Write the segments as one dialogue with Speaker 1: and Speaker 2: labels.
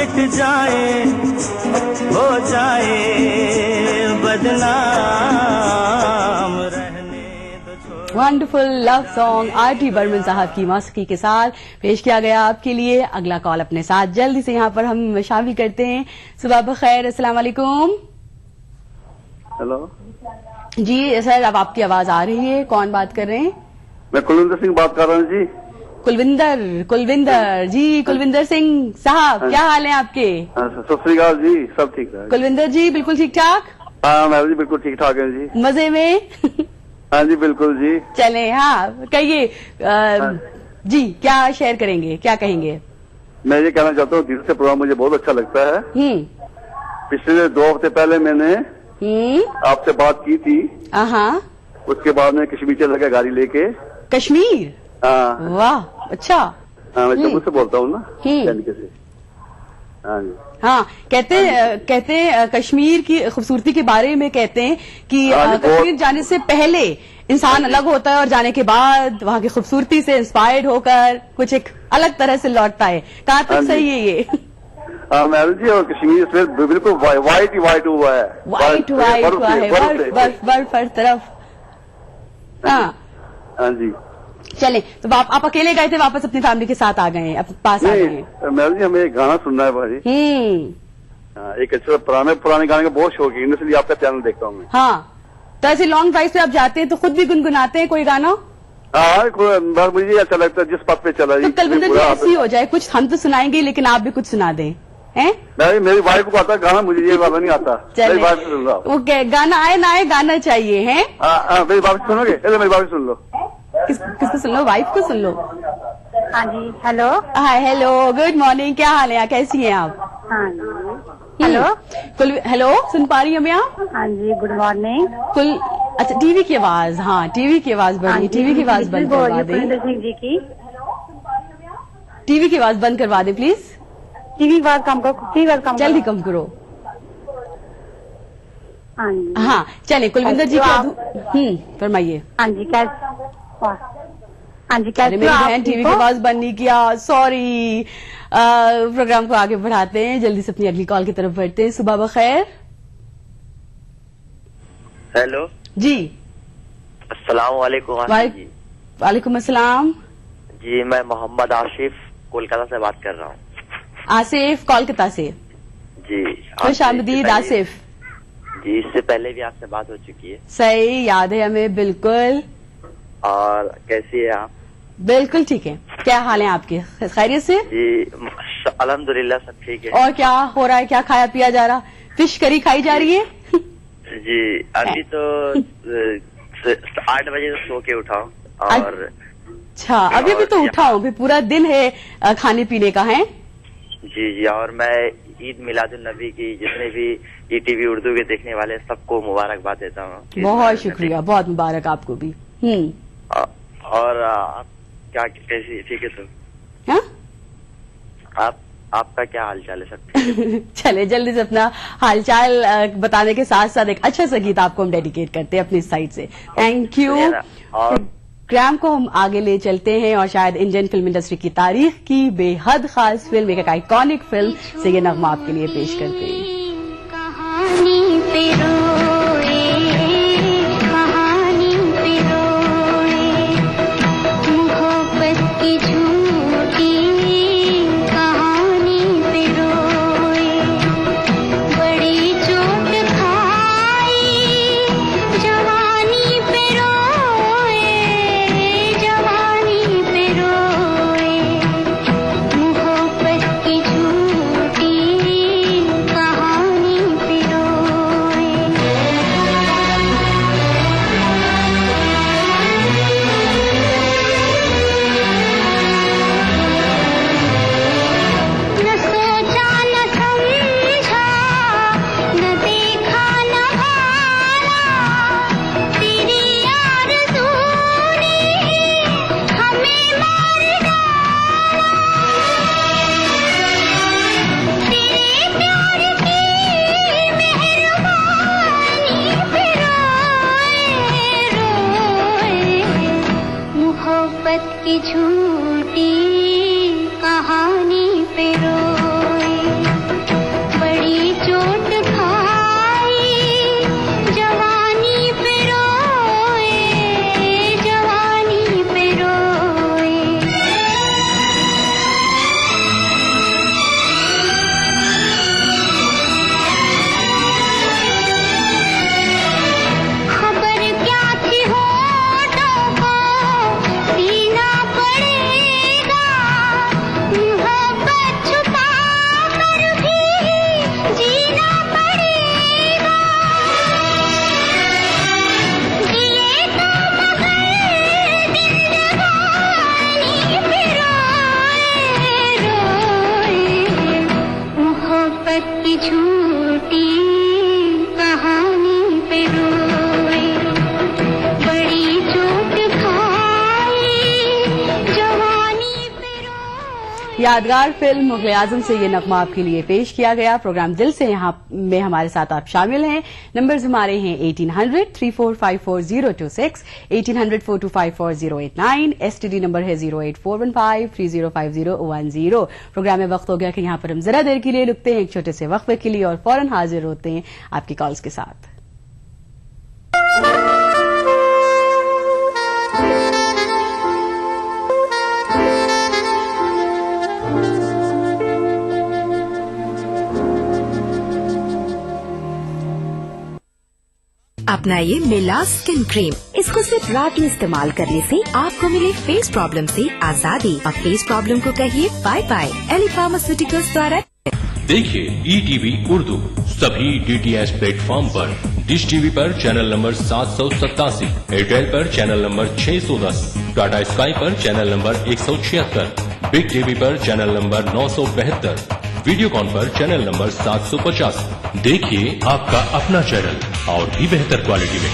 Speaker 1: मिट जाए, हो जाए बदनाम, रहने दो छोड़।
Speaker 2: Wonderful love song R D. Burman साहब की मौसीकी के साथ पेश किया गया आपके लिए। अगला कॉल अपने साथ जल्दी से यहाँ पर हम शामिल करते हैं। सुबह बखैर, अस्सलाम वालेकुम।
Speaker 3: हेलो
Speaker 2: जी सर, अब आपकी आवाज आ रही है। कौन बात कर रहे हैं?
Speaker 3: मैं कुलविंदर सिंह बात कर रहा हूँ जी।
Speaker 2: कुलविंदर जी, कुलविंदर सिंह साहब, क्या हाल है आपके?
Speaker 3: सत श्री अकाल जी, सब ठीक है।
Speaker 2: कुलविंदर जी बिल्कुल ठीक ठाक?
Speaker 3: हाँ मैडम जी बिल्कुल ठीक ठाक है जी।
Speaker 2: मजे में?
Speaker 3: हाँ जी बिल्कुल जी।
Speaker 2: चले, हाँ कहिए जी, क्या शेयर करेंगे, क्या कहेंगे?
Speaker 3: मैं ये कहना चाहता हूँ, दिल से प्रोग्राम मुझे बहुत अच्छा लगता है। पिछले 2 हफ्ते पहले मैंने आपसे बात की थी।
Speaker 2: हाँ,
Speaker 3: उसके बाद में कश्मीर चला गया गाड़ी लेके।
Speaker 2: कश्मीर?
Speaker 3: हाँ
Speaker 2: वाह, अच्छा।
Speaker 3: हाँ, मैं जम्मू से बोलता हूँ ना, तनिके से। हाँ जी।
Speaker 2: हाँ, कहते हैं कश्मीर की खूबसूरती के बारे में कहते हैं कि कश्मीर जाने से पहले इंसान अलग होता है और जाने के बाद वहाँ की खूबसूरती से इंस्पायर्ड होकर कुछ एक अलग तरह से लौटता है। कहाँ तक सही है ये?
Speaker 3: हाँ मैडम जी, और कश्मीर से बिल्कुल वाइट ही वाइट हुआ है।
Speaker 2: वाइट हुआ है, बर्फ हर तरफ। हाँ
Speaker 3: हाँ जी।
Speaker 2: चले, तो आप अकेले गए थे, वापस अपनी फैमिली के साथ आ गए हैं, अब पास आ गए हैं?
Speaker 3: मैडम जी हमें एक गाना सुनना है भाजी। एक अच्छा पुराने गाने का बहुत शौक है, इसलिए आपका चैनल देखता हूँ मैं।
Speaker 2: हाँ, तो ऐसे लॉन्ग ड्राइव पे आप जाते हैं तो खुद भी गुनगुनाते हैं कोई गाना?
Speaker 3: हाँ, मुझे अच्छा लगता है जिस पथ पे चला।
Speaker 2: तो कुलविंदर जी ऐसी हो जाए, कुछ हम तो सुनाएंगे लेकिन आप भी कुछ सुना दें, हैं?
Speaker 3: मेरी वाइफ को आता गाना, मुझे ये गाना नहीं आता। मेरी वाइफ सुन लो।
Speaker 2: ओके, गाना आए ना आए, गाना चाहिए है?
Speaker 3: मेरी बात सुनोगे? मेरी बात सुन लो।
Speaker 2: किसको सुन लो? वाइफ को सुन लो।
Speaker 4: हाँ जी, हेलो।
Speaker 2: हाय, हेलो, गुड मॉर्निंग, क्या हाल है? कैसी हैं आप?
Speaker 4: हाँ जी, हेलो।
Speaker 2: हेलो, सुन पा रही हैं मैं आप?
Speaker 4: हाँ जी, गुड मॉर्निंग।
Speaker 2: अच्छा, टीवी की आवाज, हाँ टीवी की आवाज बढ़ी, टीवी की आवाज बंद करवा दें।
Speaker 4: कुलविंदर सिंह जी की
Speaker 2: टीवी की आवाज बंद करवा दे प्लीज।
Speaker 4: टीवी आवाज कम करो,
Speaker 2: जल्दी कम करो।
Speaker 4: हाँ जी,
Speaker 2: हाँ चले, कुलविंदर जी फरमाइए।
Speaker 4: हाँ जी, कैसे? हाँ जी, कैसे?
Speaker 2: मेरी बहन टीवी की आवाज बंद नहीं किया, सॉरी। प्रोग्राम को आगे बढ़ाते हैं, जल्दी से अपनी अगली कॉल की तरफ बढ़ते हैं। सुबह बखैर।
Speaker 5: हेलो
Speaker 2: जी,
Speaker 5: अस्सलाम वालेकुम।
Speaker 2: वालेकुम अस्सलाम
Speaker 5: जी, मैं मोहम्मद आसिफ कोलकाता से बात कर रहा हूँ।
Speaker 2: आसिफ कोलकाता से
Speaker 5: जी,
Speaker 2: खुश आमदीद आसिफ
Speaker 5: जी। इससे पहले भी आपसे बात हो चुकी है।
Speaker 2: सही याद है हमें, बिल्कुल।
Speaker 5: और कैसी है आप?
Speaker 2: बिल्कुल ठीक है। क्या हाल है आपके? खैरियत से?
Speaker 5: जी अल्हम्दुलिल्लाह सब ठीक है।
Speaker 2: और क्या हो रहा है, क्या खाया पिया जा रहा? फिश करी खाई जा रही है?
Speaker 5: जी, अभी तो 8 बजे तो सो के उठा हूँ। और
Speaker 2: अच्छा, अभी तो उठा हूँ, अभी पूरा दिन है खाने पीने का है?
Speaker 5: जी, और मैं ईद मिलादुन नबी की जितने भी ईटीवी उर्दू के देखने वाले सबको मुबारकबाद देता हूँ।
Speaker 2: बहुत शुक्रिया, बहुत मुबारक आपको भी।
Speaker 5: और आप क्या, कैसी? ठीक है सर।
Speaker 2: हाँ?
Speaker 5: आपका क्या हालचाल है सब?
Speaker 2: चले, जल्दी से अपना हालचाल बताने के साथ साथ एक अच्छा सा गीत आपको हम डेडिकेट करते हैं अपनी साइड से। Thank you.
Speaker 5: और
Speaker 2: प्रोग्राम को हम आगे ले चलते हैं और शायद इंडियन फिल्म इंडस्ट्री की तारीख की बेहद खास फिल्म, एक आइकॉनिक फिल्म से ये नगमा आपके लिए पेश करते हैं।
Speaker 6: कहानी छोटी कहानी पे रोए, बड़ी चोट खाई जवानी पे रोए।
Speaker 2: यादगार फिल्म मुग़ल आज़म से ये नगमा आपके लिए पेश किया गया। प्रोग्राम दिल से यहाँ में हमारे साथ आप शामिल हैं। नंबर्स हमारे हैं 1800-3454-026, 1800-4254-089, STD नंबर है 08415-305010। प्रोग्राम में वक्त हो गया कि यहाँ पर हम जरा देर के लिए रुकते हैं एक छोटे से वक्फे के लिए और फौरन हाजिर होते हैं आपकी कॉल्स के साथ।
Speaker 7: अपनाइए मिला स्किन क्रीम। इसको सिर्फ रात में इस्तेमाल करने से आपको मिले फेस प्रॉब्लम से आजादी। अब फेस प्रॉब्लम को कहिए बाय बाय। एली फार्मास्यूटिकल्स द्वारा।
Speaker 8: देखिए ETV उर्दू सभी DTH प्लेटफॉर्म पर। डिश टीवी पर चैनल नंबर 787, एयरटेल पर चैनल नंबर 610, टाटा स्काई पर चैनल नंबर 176, बिग टीवी पर चैनल नंबर 972, वीडियोकॉन पर चैनल नंबर 750। देखिए आपका अपना चैनल और भी बेहतर क्वालिटी में।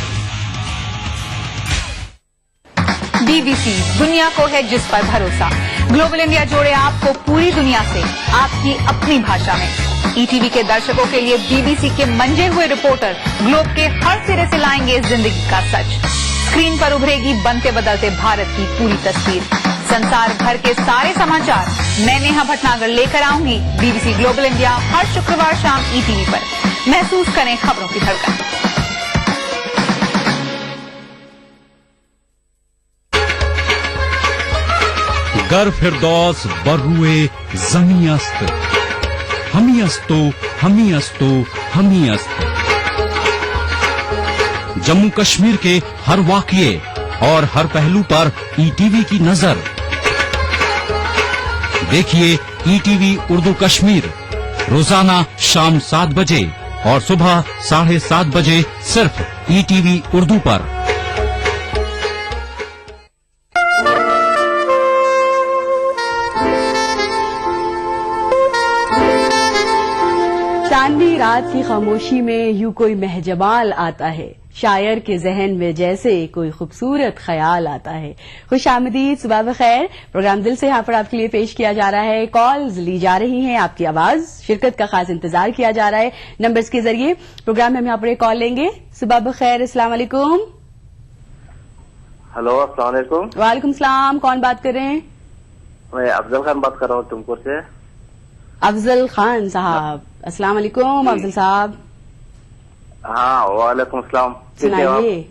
Speaker 9: BBC दुनिया को है जिस पर भरोसा। ग्लोबल इंडिया जोड़े आपको पूरी दुनिया से आपकी अपनी भाषा में। ETV के दर्शकों के लिए BBC के मंजे हुए रिपोर्टर ग्लोब के हर सिरे से लाएंगे जिंदगी का सच। स्क्रीन पर उभरेगी बनते बदलते भारत की पूरी तस्वीर। संसार भर के सारे समाचार मैं नेहा भटनागर लेकर आऊंगी BBC ग्लोबल इंडिया हर शुक्रवार शाम ETV पर। महसूस करें खबरों की धड़कन।
Speaker 10: गर फिरदौस बर्रुए जमी अस्त, हमी अस्तो हमी अस्तो हमी अस्त। जम्मू कश्मीर के हर वाकये और हर पहलू पर ETV की नजर। देखिए ETV उर्दू कश्मीर रोजाना शाम 7 बजे और सुबह 7:30 बजे सिर्फ ETV उर्दू पर।
Speaker 2: चांदनी रात की खामोशी में यूं कोई महजमाल आता है, शायर के जहन में जैसे कोई खूबसूरत ख्याल आता है। खुश आमदीद, सुबह बखैर। प्रोग्राम दिल से यहाँ पर आपके लिए पेश किया जा रहा है। कॉल्स ली जा रही हैं, आपकी आवाज शिरकत का खास इंतजार किया जा रहा है नंबर्स के जरिए। प्रोग्राम में हम यहाँ पर एक कॉल लेंगे। सुबह बखैर, अस्सलाम वालेकुम।
Speaker 3: हेलो, अस्सलाम वालेकुम।
Speaker 2: वालेकुम सलाम। कौन बात कर रहे हैं?
Speaker 3: मैं अफजल खान बात कर रहा हूँ तुमपुर से।
Speaker 2: अफजल खान साहब, अस्सलाम वालेकुम अफजल साहब।
Speaker 3: हाँ, वालेकुम सलाम।
Speaker 2: सुनाइए।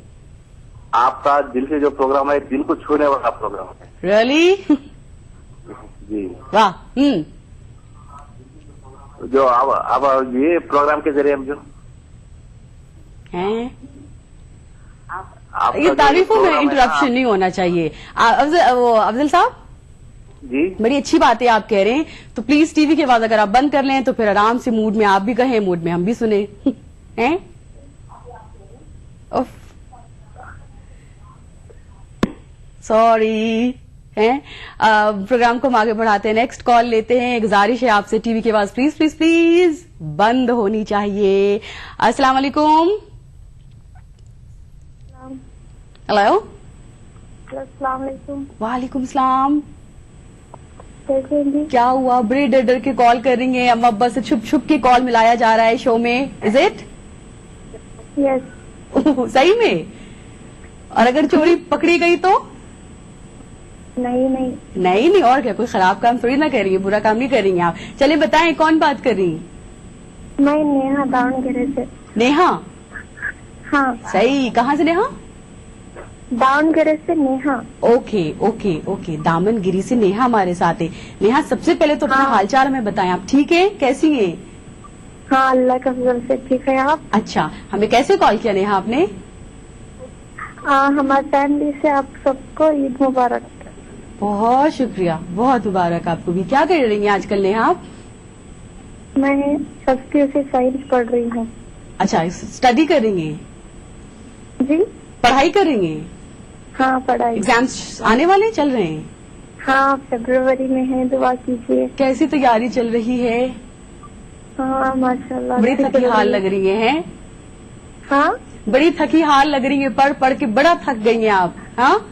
Speaker 3: आपका दिल से जो प्रोग्राम है, दिल को छूने वाला प्रोग्राम है।
Speaker 2: रियली?
Speaker 3: जी,
Speaker 2: वाह।
Speaker 3: जो अब ये प्रोग्राम के जरिए हम जो
Speaker 2: हैं, ये तारीफों में इंटरप्शन नहीं होना चाहिए। अफजल साहब
Speaker 3: जी,
Speaker 2: बड़ी अच्छी बात है आप कह रहे हैं, तो प्लीज टीवी की आवाज अगर आप बंद कर लें तो फिर आराम से मूड में आप भी कहें, मूड में हम भी सुने। हैं? सॉरी। हैं? प्रोग्राम को हम आगे बढ़ाते हैं, नेक्स्ट कॉल लेते हैं। गुजारिश है आपसे, टीवी की आवाज प्लीज प्लीज प्लीज बंद होनी चाहिए। अस्सलाम वालेकुम। हेलो।
Speaker 4: अस्सलाम वालेकुम।
Speaker 2: वालेकुम सलाम।
Speaker 4: कैसे हैं जी?
Speaker 2: क्या हुआ? बड़े डर डर के कॉल कर रही हैं, अम्मा अब्बा से छुप छुप के कॉल मिलाया जा रहा है शो में, इज इट?
Speaker 4: यस।
Speaker 2: सही में? और अगर चोरी पकड़ी गई तो?
Speaker 4: नहीं नहीं
Speaker 2: नहीं नहीं, और क्या, कोई खराब काम थोड़ी ना कर रही है, बुरा काम नहीं कर रही हैं आप। चलिए बताएं, कौन बात कर रही हैं?
Speaker 4: मैं नेहा दावणगेरे से।
Speaker 2: नेहा?
Speaker 4: हाँ।
Speaker 2: सही। कहाँ से नेहा?
Speaker 4: दावणगेरे से नेहा।
Speaker 2: ओके ओके ओके, दामनगिरी से नेहा हमारे साथ है। नेहा, सबसे पहले तो अपना हालचाल हमें बताएं, आप ठीक है? कैसी हैं?
Speaker 4: हाँ, अल्लाह का फजल से ठीक है। आप?
Speaker 2: अच्छा, हमें कैसे कॉल किया नेहा आपने?
Speaker 4: हमारी फैमिली से आप सबको ईद मुबारक।
Speaker 2: बहुत शुक्रिया, बहुत मुबारक आपको भी। क्या कर रही हैं आजकल नेहा आप?
Speaker 4: मैं संस्कृत से साइंस पढ़ रही हूँ।
Speaker 2: अच्छा, स्टडी कर रही हैं?
Speaker 4: जी,
Speaker 2: पढ़ाई कर रही हैं?
Speaker 4: हाँ, पढ़ाई।
Speaker 2: एग्जाम्स आने वाले चल रहे हैं?
Speaker 4: हाँ, फरवरी में है, दुआ कीजिए।
Speaker 2: कैसी तैयारी चल रही है?
Speaker 4: हाँ माशाल्लाह।
Speaker 2: बड़ी थकी हाल लग रही है।
Speaker 4: हाँ
Speaker 2: बड़ी थकी हाल लग रही है, पढ़ पढ़ के बड़ा थक गई हैं आप। हाँ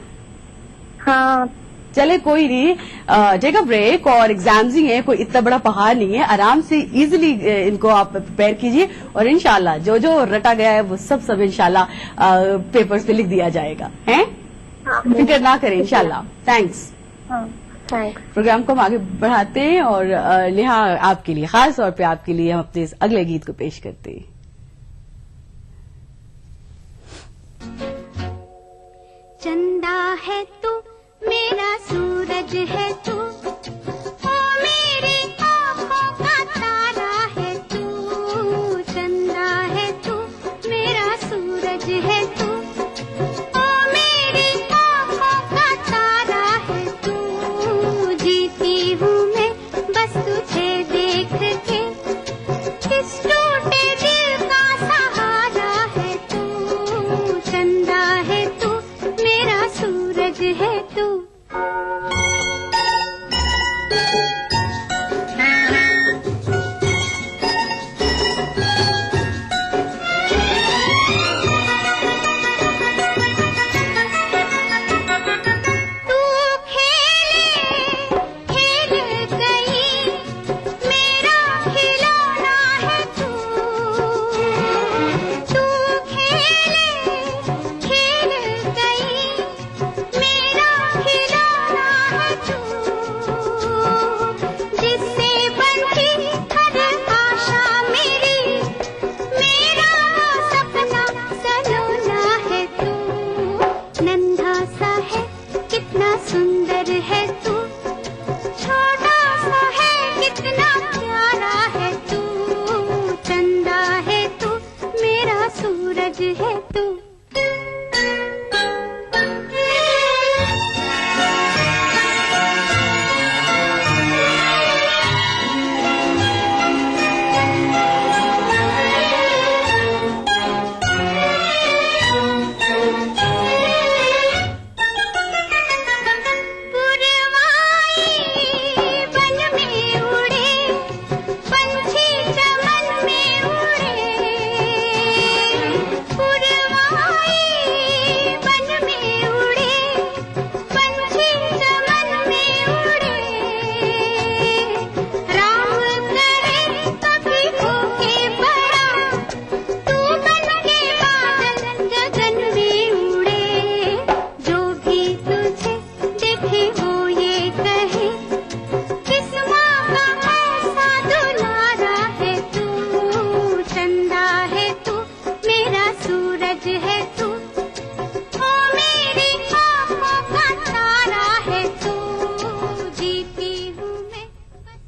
Speaker 4: हाँ
Speaker 2: चले कोई नहीं, टेक अ ब्रेक, और एग्जाम्स ही हैं, कोई इतना बड़ा पहाड़ नहीं है, आराम से इजीली इनको आप प्रिपेयर कीजिए और इंशाल्लाह जो जो रटा गया है वो सब इंशाल्लाह पेपर्स पे लिख दिया जाएगा, हैं? फिक्र ना करें इंशाल्लाह। थैंक्स।
Speaker 4: हाँ थैंक्स।
Speaker 2: प्रोग्राम को हम आगे बढ़ाते हैं और नेहा आपके लिए, खास तौर पे आपके लिए हम अपने इस अगले गीत को पेश करते हैं।
Speaker 6: चंदा है तू मेरा सूरज है तू, ओ मेरी आँखों का तारा है तू। चंदा है तू मेरा सूरज है तू, ओ मेरी आँखों का तारा है तू। जीती हूँ मैं बस तुझे देख के, इस टूटे दिल का सहारा है तू। चंदा है तू मेरा सूरज है तू।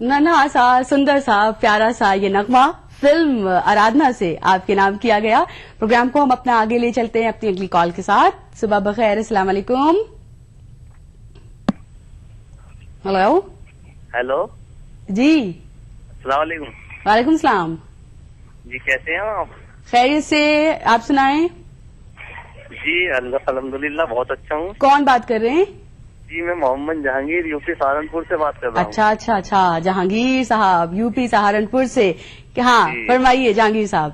Speaker 2: नन्हा सा, सुंदर सा, प्यारा सा ये नगमा फिल्म आराधना से आपके नाम किया गया। प्रोग्राम को हम अपना आगे ले चलते हैं अपनी अगली कॉल के साथ। सुबह बखैर, अस्सलाम वालेकुम। हेलो
Speaker 5: हेलो
Speaker 2: जी,
Speaker 5: अस्सलाम वालेकुम।
Speaker 2: वालेकुम सलाम
Speaker 5: जी, कैसे हैं आप?
Speaker 2: खैरियत से, आप सुनाएं।
Speaker 5: जी अल्हम्दुलिल्लाह बहुत अच्छा हूँ।
Speaker 2: कौन बात कर रहे हैं?
Speaker 5: जी मैं मोहम्मद जहांगीर यूपी सहारनपुर से बात कर रहा हूँ।
Speaker 2: अच्छा, जहांगीर साहब यूपी सहारनपुर से। हाँ फरमाइए जहांगीर साहब।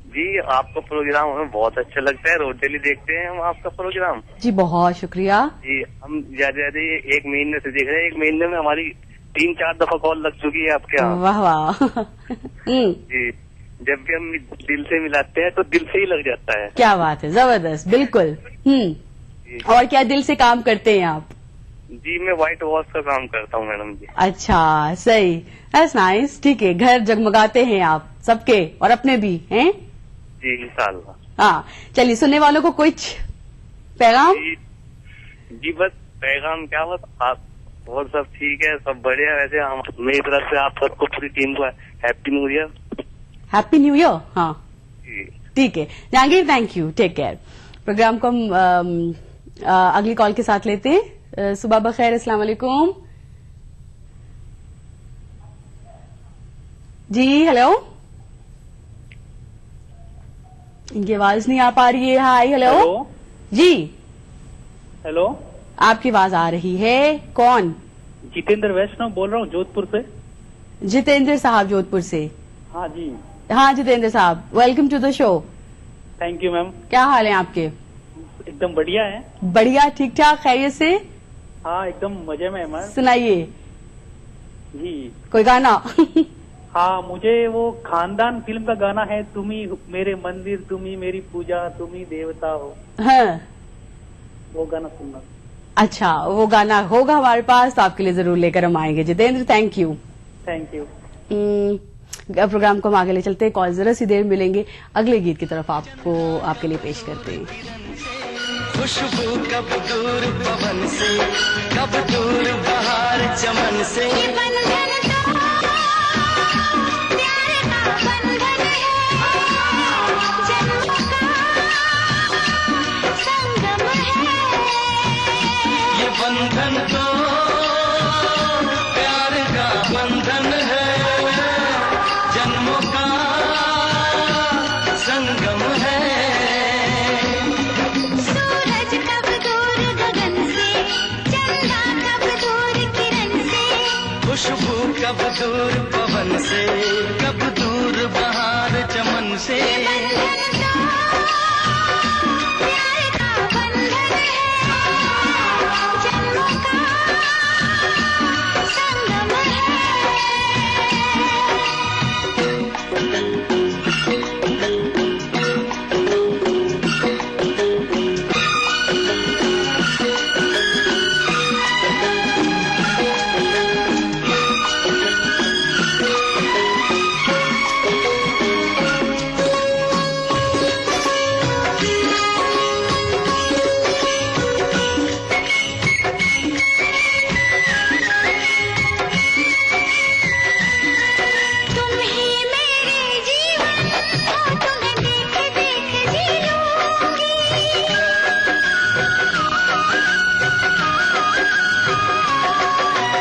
Speaker 5: जी आपका प्रोग्राम हमें बहुत अच्छा लगता है, रोज डेली देखते हैं हम आपका प्रोग्राम।
Speaker 2: जी बहुत शुक्रिया। जी
Speaker 5: हम ज्यादा एक महीने से देख रहे हैं, एक महीने में हमारी 3-4 दफा कॉल लग चुकी है आपके यहाँ।
Speaker 2: वाह वाह।
Speaker 5: जी जब भी हम दिल से मिलाते हैं तो दिल से ही लग जाता है।
Speaker 2: क्या बात है, जबरदस्त, बिल्कुल। और क्या दिल से काम करते हैं आप?
Speaker 5: जी मैं व्हाइट वॉश का काम करता हूँ मैडम जी।
Speaker 2: अच्छा सही, दैट्स नाइस। ठीक है, घर जगमगाते हैं आप सबके और अपने भी हैं।
Speaker 5: जी इंशाल्लाह।
Speaker 2: हाँ चलिए, सुनने वालों को कुछ पैगाम?
Speaker 5: जी बस पैगाम क्या, बस आप और सब ठीक है, सब बढ़िया। वैसे हम मेरी तरफ से आप सबको पूरी टीम को happy new year.
Speaker 2: Happy new year. हाँ ठीक है Jahangir, thank you, take care. Programme को हम अगली कॉल के साथ लेते हैं। सुबह बखैर, अस्सलाम वालेकुम। जी हेलो, इनकी आवाज नहीं आ पा रही है। हाय हेलो जी।
Speaker 11: हेलो,
Speaker 2: आपकी आवाज आ रही है। कौन?
Speaker 11: जितेंद्र वैष्णव बोल रहा हूँ जोधपुर से।
Speaker 2: जितेंद्र साहब जोधपुर से।
Speaker 11: हाँ जी,
Speaker 2: हाँ जितेंद्र साहब, welcome to the show.
Speaker 11: Thank you ma'am.
Speaker 2: क्या हाल है आपके?
Speaker 11: एकदम बढ़िया है।
Speaker 2: बढ़िया, ठीक ठाक, खैरियत से?
Speaker 11: हाँ एकदम मजे में है मैम।
Speaker 2: सुनाइए
Speaker 11: जी।
Speaker 2: कोई गाना।
Speaker 11: हाँ, मुझे वो खानदान फिल्म का गाना है, तुम ही मेरे मंदिर, तुम ही मेरी पूजा, तुम ही देवता हो,
Speaker 2: हाँ
Speaker 11: वो गाना सुनना।
Speaker 2: अच्छा, वो गाना होगा हमारे पास तो आपके लिए जरूर लेकर हम आएंगे। Jitendra, thank you.
Speaker 11: Thank you.
Speaker 2: Programme को हम आगे ले चलते हैं, कॉल जरा सी देर मिलेंगे। अगले गीत की तरफ आपको आपके लिए पेश करते हैं।
Speaker 1: खुशबू कब दूर पवन से, कब दूर बहार चमन से,
Speaker 6: ये बंधन तो प्यार का बंधन है, जन्मों का संगम है।
Speaker 1: ये बंधन तो प्यार का बंधन है, जन्मों का संगम है।
Speaker 6: सूरज कब दूर गगन से, चंदा कब दूर किरण से,
Speaker 1: खुशबू कब दूर पवन से, कब दूर बहार चमन से।
Speaker 6: बंधन तो प्यार का बंधन है, जन्मों का संगम है। तुम ही मेरे जीवन हो, तुम्हें देख देख जी लूंगी।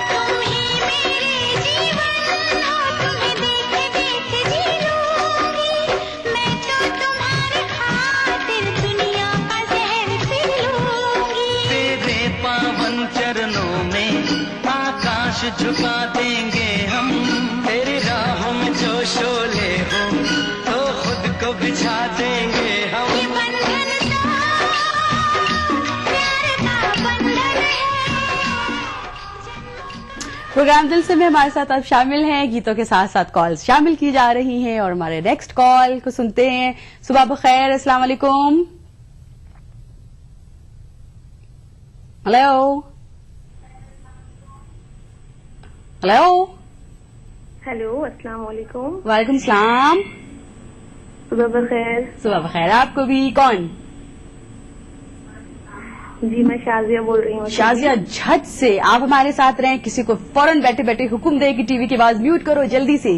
Speaker 6: तुम ही मेरे जीवन हो, तुम्हें देख देख जी लूंगी। मैं तो तुम्हारे खातिर दुनिया का जहर पी लूंगी।
Speaker 1: तेरे पावन चरणों में आकाश झुका देंगे हम, तेरी राहों में जो शोले हो तो खुद को बिछा देंगे हम।
Speaker 6: ये बंधन तो प्यार का बंधन है।
Speaker 2: प्रोग्राम दिल से में हमारे साथ आप शामिल हैं, गीतों के साथ साथ कॉल्स शामिल की जा रही हैं और हमारे नेक्स्ट कॉल को सुनते हैं। सुबह बखैर, अस्सलाम वालेकुम। Hello hello.
Speaker 4: हेलो, अस्सलाम वालेकुम।
Speaker 2: वालेकुम सलाम।
Speaker 4: सुबह बखैर।
Speaker 2: सुबह बखैर आपको भी। कौन?
Speaker 4: जी, मैं शाजिया बोल रही हूँ।
Speaker 2: शाजिया, झट से आप हमारे साथ रहें, किसी को फौरन बैठे बैठे हुक्म दे कि टीवी की आवाज म्यूट करो जल्दी से।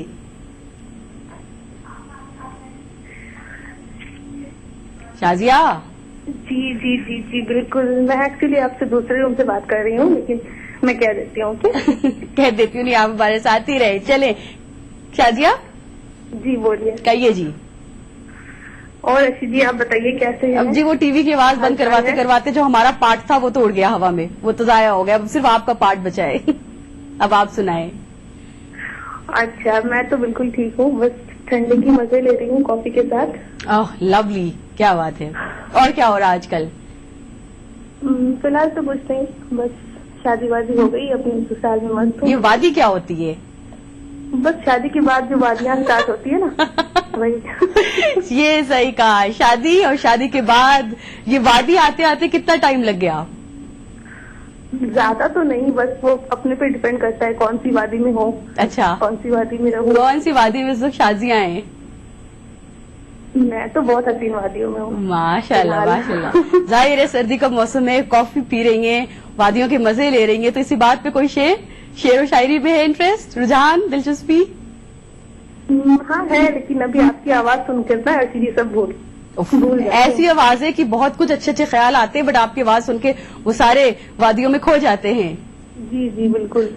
Speaker 2: शाजिया।
Speaker 4: जी जी जी जी बिल्कुल। मैं एक्चुअली आपसे दूसरे रूम से बात कर रही हूँ, लेकिन मैं कह देती हूँ कि
Speaker 2: कह देती हूँ, नहीं आप हमारे साथ ही रहे। चले शाजिया।
Speaker 4: जी बोलिए।
Speaker 2: कहिए जी।
Speaker 4: और अच्छी जी, आप बताइए कैसे हैं?
Speaker 2: अब जी वो टीवी की आवाज बंद करवाते करवाते जो हमारा पार्ट था वो तो उड़ गया हवा में, वो तो जाया हो गया। अब सिर्फ आपका पार्ट बचा है। अब आप सुनाए।
Speaker 4: अच्छा, मैं तो बिल्कुल ठीक हूँ, बस ठंडे की मजे ले रही हूँ कॉफी के साथ।
Speaker 2: ओह लवली, क्या बात है। और क्या हो रहा है आजकल?
Speaker 4: फिलहाल तो कुछ नहीं, बस शादी वादी हो गई, अपने ससुराल में मस्त हूँ।
Speaker 2: ये वादी क्या होती है?
Speaker 4: बस शादी के बाद जो वादियाँ स्टार्ट होती है ना, वही।
Speaker 2: ये सही कहा, शादी और शादी के बाद ये वादी आते आते कितना टाइम लग गया?
Speaker 4: ज्यादा तो नहीं, बस वो अपने पे डिपेंड करता है कौन सी वादी में हो।
Speaker 2: अच्छा,
Speaker 4: कौन सी वादी में रहूँ।
Speaker 2: कौन सी वादी में सब शादियां हैं?
Speaker 4: मैं तो बहुत हसीन वादियों में हूँ।
Speaker 2: माशाल्लाह माशाल्लाह। जाहिर है सर्दी का मौसम है, कॉफी पी रही हैं, वादियों के मजे ले रही हैं, तो इसी बात पे कोई शेर और शायरी में है इंटरेस्ट, रुझान, दिलचस्पी?
Speaker 4: हाँ है, लेकिन अभी आपकी आवाज सुनकर ना ऐसी जी सब भूल जाते हैं।
Speaker 2: ऐसी आवाज है कि बहुत कुछ अच्छे अच्छे ख्याल आते हैं, बट आपकी आवाज सुन के वो सारे वादियों में खो जाते हैं।
Speaker 4: जी जी बिल्कुल।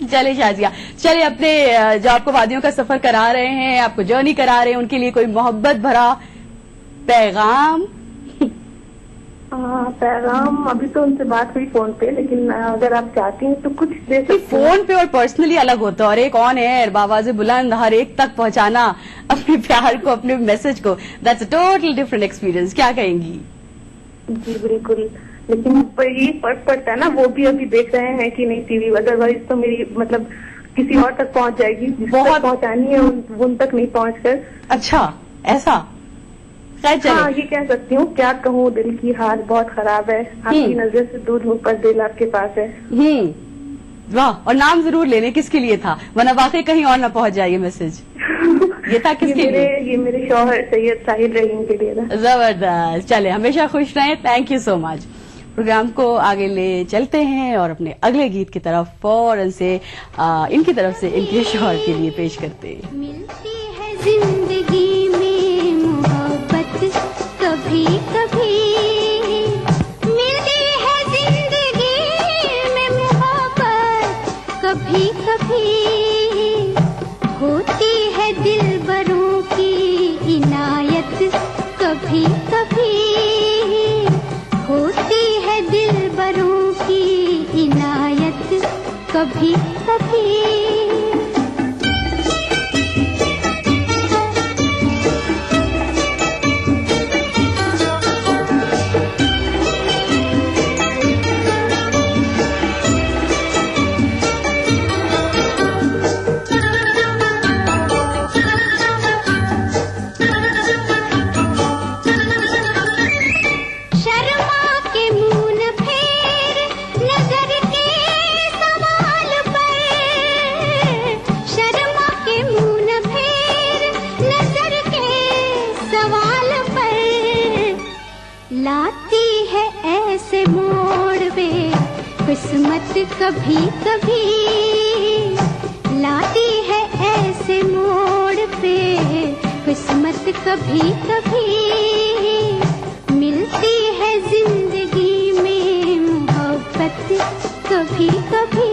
Speaker 2: चले शाजिया, चले अपने जो आपको वादियों का सफर करा रहे हैं, आपको जर्नी करा रहे हैं, उनके लिए कोई मोहब्बत भरा पैगाम।
Speaker 4: पैगाम अभी तो उनसे बात हुई फोन पे, लेकिन अगर आप चाहती हैं तो कुछ दे सकती हैं।
Speaker 2: फोन पे और पर्सनली अलग होता है, और एक ऑन एयर बावाज़े बुलंद हर एक तक पहुंचाना अपने प्यार को, अपने मैसेज को, that's a total different experience. क्या कहेंगी?
Speaker 4: जी बिल्कुल, लेकिन ये फर्क पड़ता है ना, वो भी अभी देख रहे हैं कि नहीं टीवी, अदरवाइज तो मेरी मतलब किसी और तक पहुंच जाएगी, बहुत पहुंचानी है उन तक नहीं पहुंचकर।
Speaker 2: अच्छा, ऐसा
Speaker 4: हाँ, ये कह सकती हूँ। क्या कहूँ, दिल की हाल बहुत खराब है, आपकी नजर से दूर होकर दिल आपके पास है।
Speaker 2: वाह, और नाम जरूर लेने किसके लिए था, वरना वाकई कहीं और ना पहुंच जाए ये मैसेज। ये था किसके लिए?
Speaker 4: ये मेरे शौहर सैयद साहिल रहीम के लिए था।
Speaker 2: जबरदस्त। चले, हमेशा खुश रहें। Thank you so much. Programme को आगे ले चलते हैं और अपने अगले गीत की तरफ फौरन से इनकी तरफ से इनके शौहर के लिए पेश करते हैं।
Speaker 6: मिलती है जिंदगी में मोहब्बत कभी कभी, मिलती है जिंदगी में मोहब्बत कभी कभी, होती है दिलबरों की इनायत कभी कभी, होती है दिलबरों की इनायत कभी कभी। लाती है ऐसे मोड़ पे किस्मत कभी कभी, लाती है ऐसे मोड़ पे किस्मत कभी कभी, मिलती है जिंदगी में मोहब्बत कभी कभी।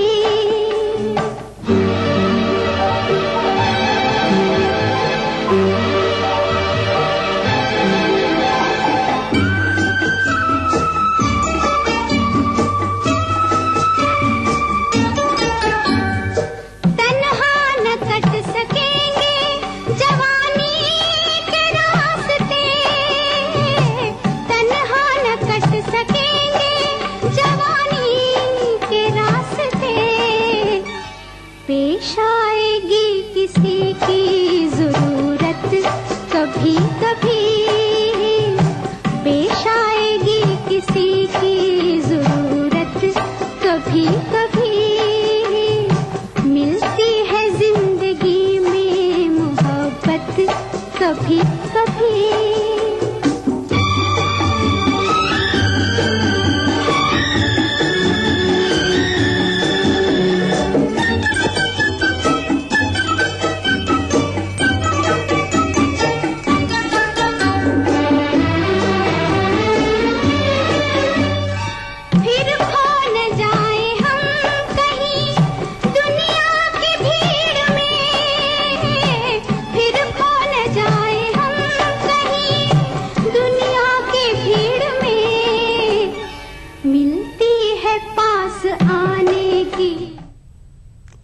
Speaker 6: पेश आएगी किसी की जरूरत कभी कभी, पेश आएगी किसी की जरूरत कभी कभी, मिलती है जिंदगी में मोहब्बत कभी कभी।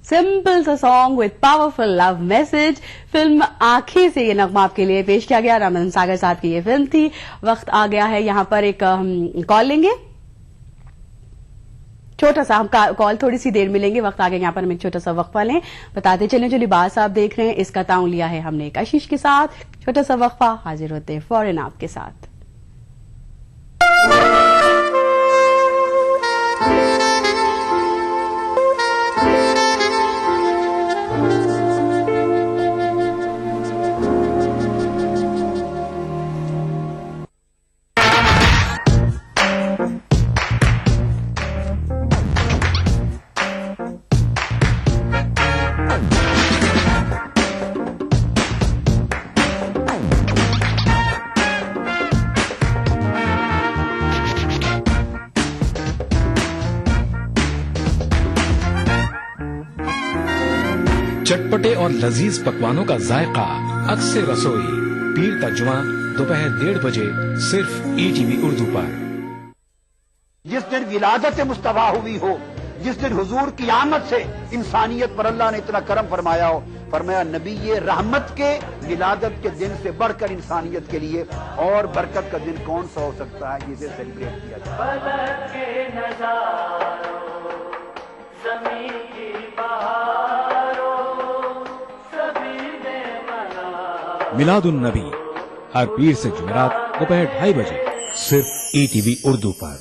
Speaker 2: सिंपल सा song with powerful love message. Film आंखें से ये नगमा आपके लिए पेश किया गया। रामन सागर साहब की ये फिल्म थी। वक्त आ गया है यहाँ पर एक हम कॉल लेंगे, छोटा सा हम कॉल थोड़ी सी देर में लेंगे। वक्त आ गया यहाँ पर हम एक छोटा सा वक्फा लें। बताते चलें जो लिबास आप देख रहे हैं इसका ताउन लिया है हमने कशिश के साथ। छोटा सा वक्फा, हाजिर होते हैं फौरन आपके साथ।
Speaker 12: चटपटे और लजीज पकवानों का जायका अक्सर रसोई, पीर का जुमा दोपहर 1:30 बजे सिर्फ ETV उर्दू पर।
Speaker 13: विलादत मुस्तफा हुई हो, जिस दिन हुजूर की आमद से इंसानियत पर अल्लाह ने इतना करम फरमाया हो। फरमाया नबी ये रहमत के विलादत के दिन से बढ़कर इंसानियत के लिए और बरकत का दिन कौन सा हो सकता है, जिसे सेलिब्रेट किया
Speaker 12: जाए। मिलादुन नबी हर पीर से जुमेरात दोपहर 2:30 बजे सिर्फ ईटीवी उर्दू पर।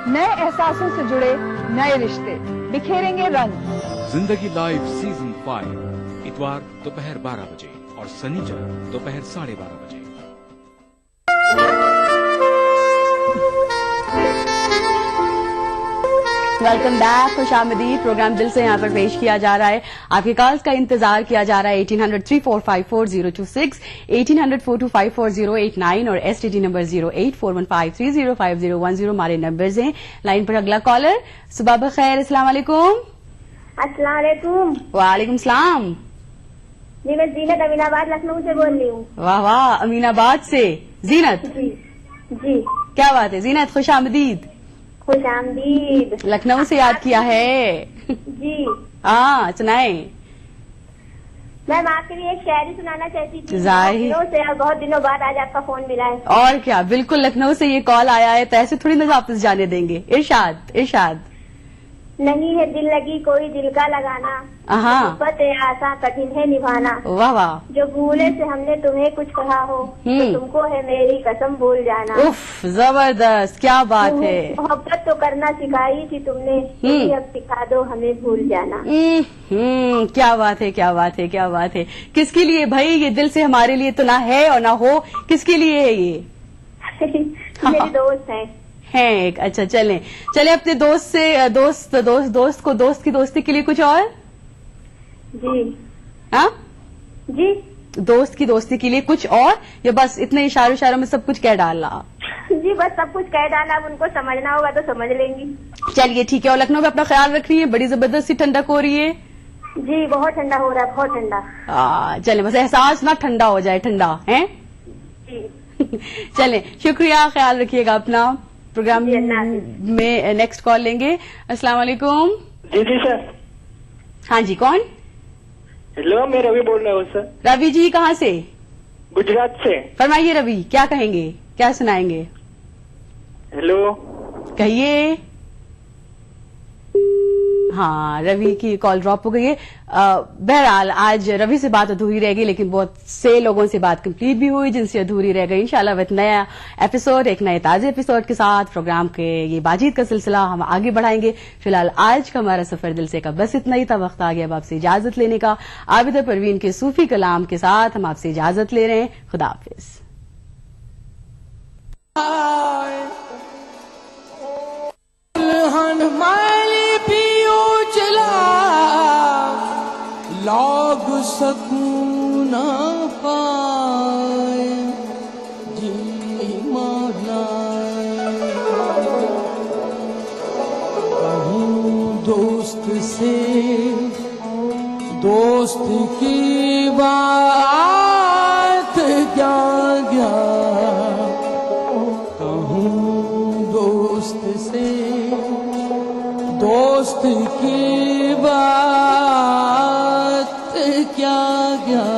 Speaker 9: नए एहसासों से जुड़े नए रिश्ते बिखेरेंगे रंग।
Speaker 12: जिंदगी लाइव सीजन 5 इतवार दोपहर 12 बजे और शनिवार दोपहर 12:30 बजे।
Speaker 2: Welcome back, खुशामदीद। प्रोग्राम दिल से यहाँ पर पेश किया जा रहा है। आपके कॉल्स का इंतजार किया जा रहा है। 1800-3454-026, 1800-425-4089 और STD नंबर 08415305010 हमारे नंबर्स हैं। लाइन पर अगला कॉलर। सुबह बखैर, अस्सलाम वालेकुम।
Speaker 14: अस्सलाम वालेकुम।
Speaker 2: वालेकुम सलाम।
Speaker 14: जी मैं जीनत अमीनाबाद लखनऊ से बोल रही हूँ।
Speaker 2: वाह वाह, अमीनाबाद से जीनत।
Speaker 14: जी जी,
Speaker 2: क्या बात है जीनत, खुशामदीद।
Speaker 14: खुशामदीद।
Speaker 2: लखनऊ से याद किया है
Speaker 14: जी।
Speaker 2: हाँ, सुनाए।
Speaker 14: मैम आपके लिए एक शायरी सुनाना चाहती थी।
Speaker 2: जाहिर।
Speaker 14: बहुत दिनों बाद आज आपका फोन मिला है।
Speaker 2: और क्या, बिल्कुल लखनऊ से ये कॉल आया है तो ऐसे थोड़ी ना वापस जाने देंगे। इरशाद इरशाद।
Speaker 14: नहीं है दिल लगी कोई दिल का लगाना, मोहब्बत आसा कठिन है निभाना।
Speaker 2: वाह वाह।
Speaker 14: जो भूले से हमने तुम्हें कुछ कहा हो तो तुमको है मेरी कसम भूल जाना।
Speaker 2: उफ, जबरदस्त, क्या बात है।
Speaker 14: मोहब्बत तो करना सिखाई थी तुमने, अब सिखा दो हमें भूल जाना।
Speaker 2: क्या बात है, क्या बात है, क्या बात है। किसके लिए भाई ये दिल से हमारे लिए तो ना है और ना हो, किसके लिए है ये?
Speaker 14: मेरी दोस्त है
Speaker 2: एक। अच्छा, चलें अपने दोस्त से दोस्त को दोस्त की दोस्ती के लिए कुछ और।
Speaker 14: जी
Speaker 2: हाँ
Speaker 14: जी,
Speaker 2: दोस्त की दोस्ती के लिए कुछ और, या बस इतने इशारों में सब कुछ कह डाला?
Speaker 14: जी बस सब कुछ कह डाला। अब उनको समझना होगा तो समझ लेंगी।
Speaker 2: चलिए ठीक है। और लखनऊ में अपना ख्याल रख रही है, बड़ी जबरदस्त सी ठंडक हो रही है।
Speaker 14: जी बहुत ठंडा हो रहा है, बहुत ठंडा।
Speaker 2: चले, बस एहसास ना ठंडा हो जाए, ठंडा है। चले, शुक्रिया, ख्याल रखिएगा अपना। प्रोग्राम में नेक्स्ट कॉल लेंगे। अस्सलाम वालेकुम।
Speaker 15: जी जी सर।
Speaker 2: हाँ जी, कौन?
Speaker 15: हेलो, मैं रवि बोल रहा हूँ सर।
Speaker 2: रवि जी कहाँ से?
Speaker 15: गुजरात से।
Speaker 2: फरमाइए रवि, क्या कहेंगे, क्या सुनाएंगे?
Speaker 15: हेलो,
Speaker 2: कहिए। हाँ, रवि की कॉल ड्रॉप हो गई है। बहरहाल आज रवि से बात अधूरी रह गई, लेकिन बहुत से लोगों से बात कंप्लीट भी हुई जिनसे अधूरी रह गई। इंशाल्लाह विद नया एपिसोड, एक नए ताजे एपिसोड के साथ प्रोग्राम के ये बातचीत का सिलसिला हम आगे बढ़ाएंगे। फिलहाल आज का हमारा सफर दिल से का बस इतना ही था। वक्त आ गया अब आपसे इजाजत लेने का। आबिदा परवीन के सूफी कलाम के साथ हम आपसे इजाजत ले रहे हैं। खुदा हाफिज।
Speaker 16: लौग सकून पाए जी मौलाए, कहूँ दोस्त से दोस्त की बात क्या क्या, कहूँ दोस्त से दोस्त की बात क्या क्या।